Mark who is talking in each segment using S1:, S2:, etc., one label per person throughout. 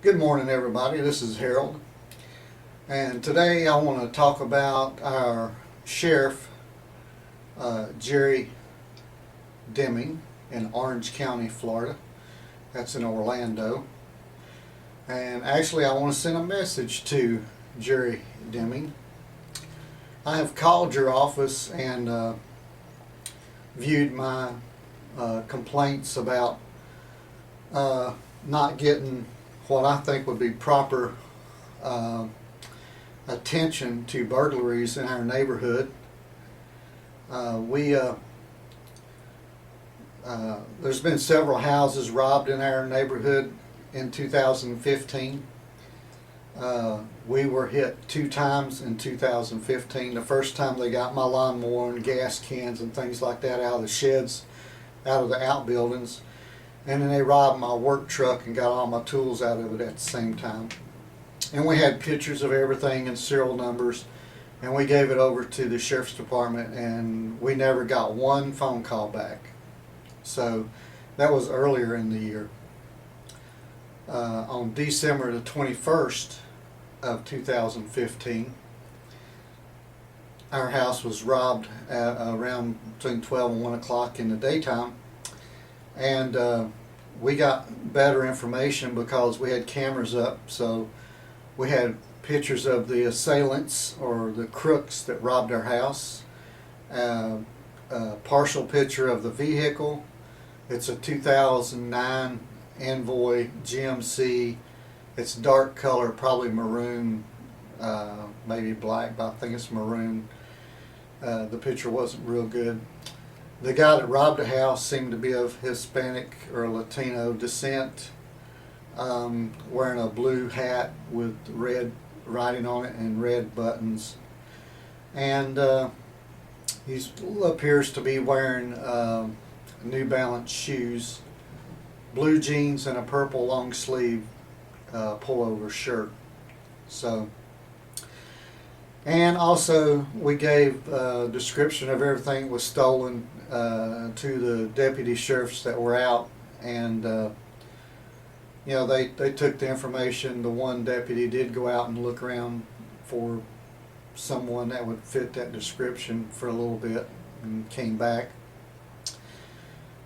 S1: Good morning, everybody. This is Harold, and today I want to talk about our sheriff, Jerry Deming, in Orange County, Florida. That's in Orlando. And actually, I want to send a message to Jerry Deming. I have called your office and viewed my complaints about not getting what I think would be proper attention to burglaries in our neighborhood. There's been several houses robbed in our neighborhood in 2015. We were hit 2 times in 2015. The first time they got my lawnmower and gas cans and things like that out of the sheds, out of the outbuildings. And then they robbed my work truck and got all my tools out of it at the same time. And we had pictures of everything and serial numbers, and we gave it over to the sheriff's department, and we never got one phone call back. So that was earlier in the year. On December the 21st of 2015, our house was robbed at around between 12 and 1 o'clock in the daytime. And we got better information because we had cameras up, so we had pictures of the assailants or the crooks that robbed our house, a partial picture of the vehicle. It's a 2009 Invoy GMC. It's dark color, probably maroon, maybe black, but I think it's maroon. The picture wasn't real good. The guy that robbed the house seemed to be of Hispanic or Latino descent, wearing a blue hat with red writing on it and red buttons. And he appears to be wearing New Balance shoes, blue jeans, and a purple long sleeve pullover shirt. And also we gave a description of everything that was stolen to the deputy sheriffs that were out, and they took the information. The one deputy did go out and look around for someone that would fit that description for a little bit and came back.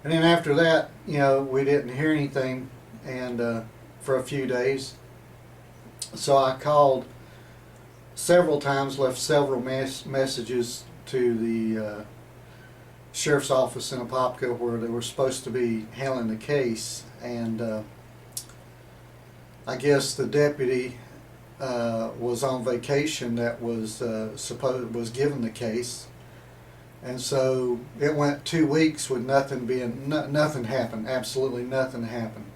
S1: And then after that, we didn't hear anything, and for a few days. So I called several times, left several messages to the sheriff's office in Apopka, where they were supposed to be handling the case, and I guess the deputy was on vacation that was given the case, and so it went 2 weeks with nothing happened. Absolutely nothing happened.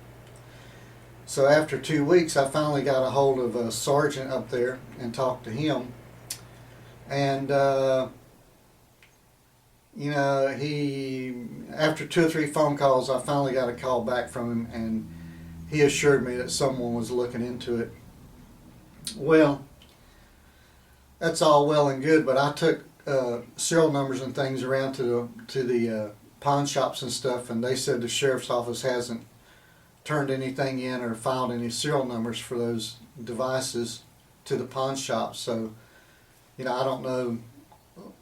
S1: So after 2 weeks, I finally got a hold of a sergeant up there and talked to him. And, after 2 or 3 phone calls, I finally got a call back from him, and he assured me that someone was looking into it. Well, that's all well and good, but I took serial numbers and things around to the pawn shops and stuff, and they said the sheriff's office hasn't turned anything in or filed any serial numbers for those devices to the pawn shop. So, I don't know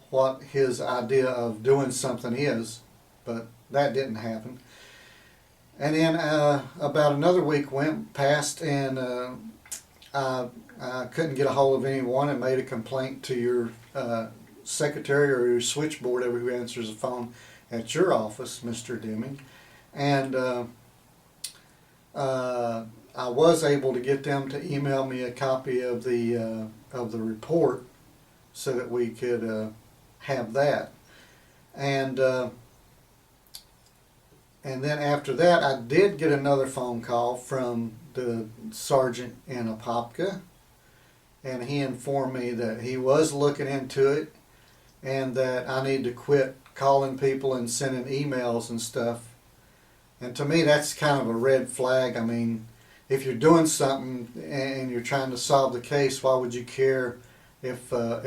S1: what his idea of doing something is, but that didn't happen. And then about another week went past, and I couldn't get a hold of anyone, and made a complaint to your secretary or your switchboard, who answers the phone at your office, Mr. Deming. And I was able to get them to email me a copy of the report so that we could have that. And then after that, I did get another phone call from the sergeant in Apopka, and he informed me that he was looking into it and that I need to quit calling people and sending emails and stuff. And to me, that's kind of a red flag. I mean, if you're doing something and you're trying to solve the case, why would you care if the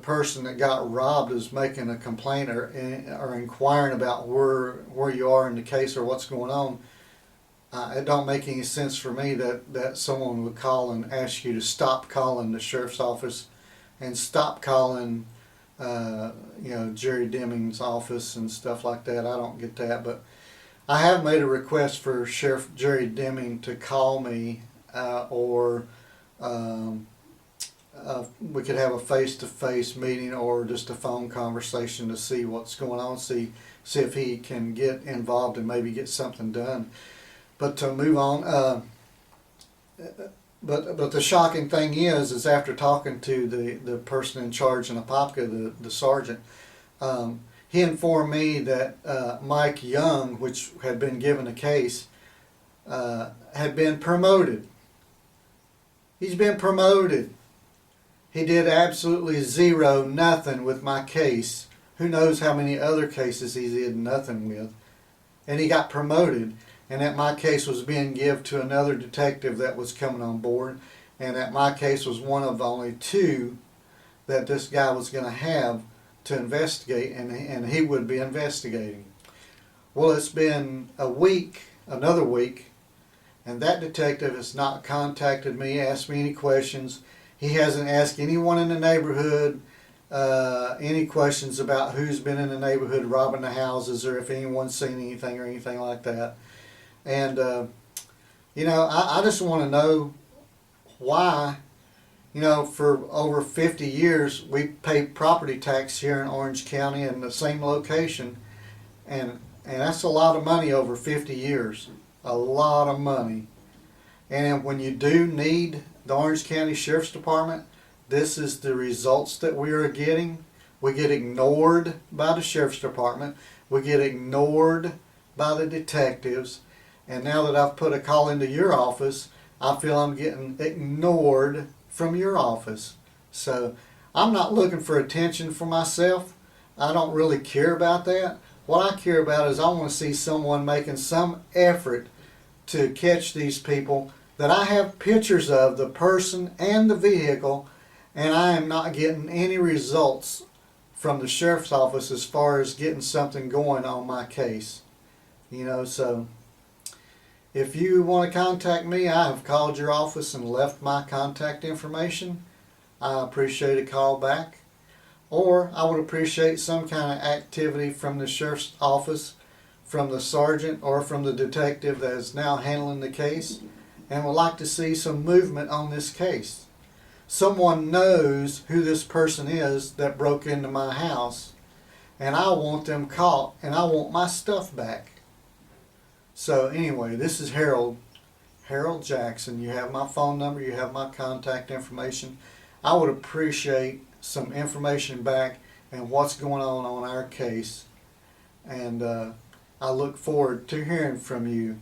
S1: person that got robbed is making a complaint or inquiring about where you are in the case or what's going on? It don't make any sense for me that someone would call and ask you to stop calling the sheriff's office and stop calling, Jerry Demings' office and stuff like that. I don't get that, but I have made a request for Sheriff Jerry Deming to call me, or we could have a face-to-face meeting or just a phone conversation to see what's going on, see if he can get involved and maybe get something done. But to move on, but the shocking thing is after talking to the person in charge in Apopka, the sergeant, he informed me that Mike Young, which had been given a case, had been promoted. He's been promoted. He did absolutely zero, nothing with my case. Who knows how many other cases he did nothing with. And he got promoted. And that my case was being given to another detective that was coming on board. And that my case was one of only two that this guy was going to have to investigate. And he would be investigating. Well, it's been a week, another week, and that detective has not contacted me, asked me any questions. He hasn't asked anyone in the neighborhood any questions about who's been in the neighborhood robbing the houses or if anyone's seen anything or anything like that. And, I just want to know why, for over 50 years we pay property tax here in Orange County in the same location. And that's a lot of money over 50 years. A lot of money. And when you do need the Orange County Sheriff's Department, this is the results that we are getting. We get ignored by the Sheriff's Department. We get ignored by the detectives. And now that I've put a call into your office, I feel I'm getting ignored from your office. So I'm not looking for attention for myself. I don't really care about that. What I care about is I want to see someone making some effort to catch these people that I have pictures of, the person and the vehicle, and I am not getting any results from the sheriff's office as far as getting something going on my case. So if you want to contact me, I have called your office and left my contact information. I appreciate a call back. Or I would appreciate some kind of activity from the sheriff's office, from the sergeant, or from the detective that is now handling the case, and would like to see some movement on this case. Someone knows who this person is that broke into my house, and I want them caught, and I want my stuff back. So anyway, this is Harold Jackson. You have my phone number, you have my contact information. I would appreciate some information back and what's going on our case. And I look forward to hearing from you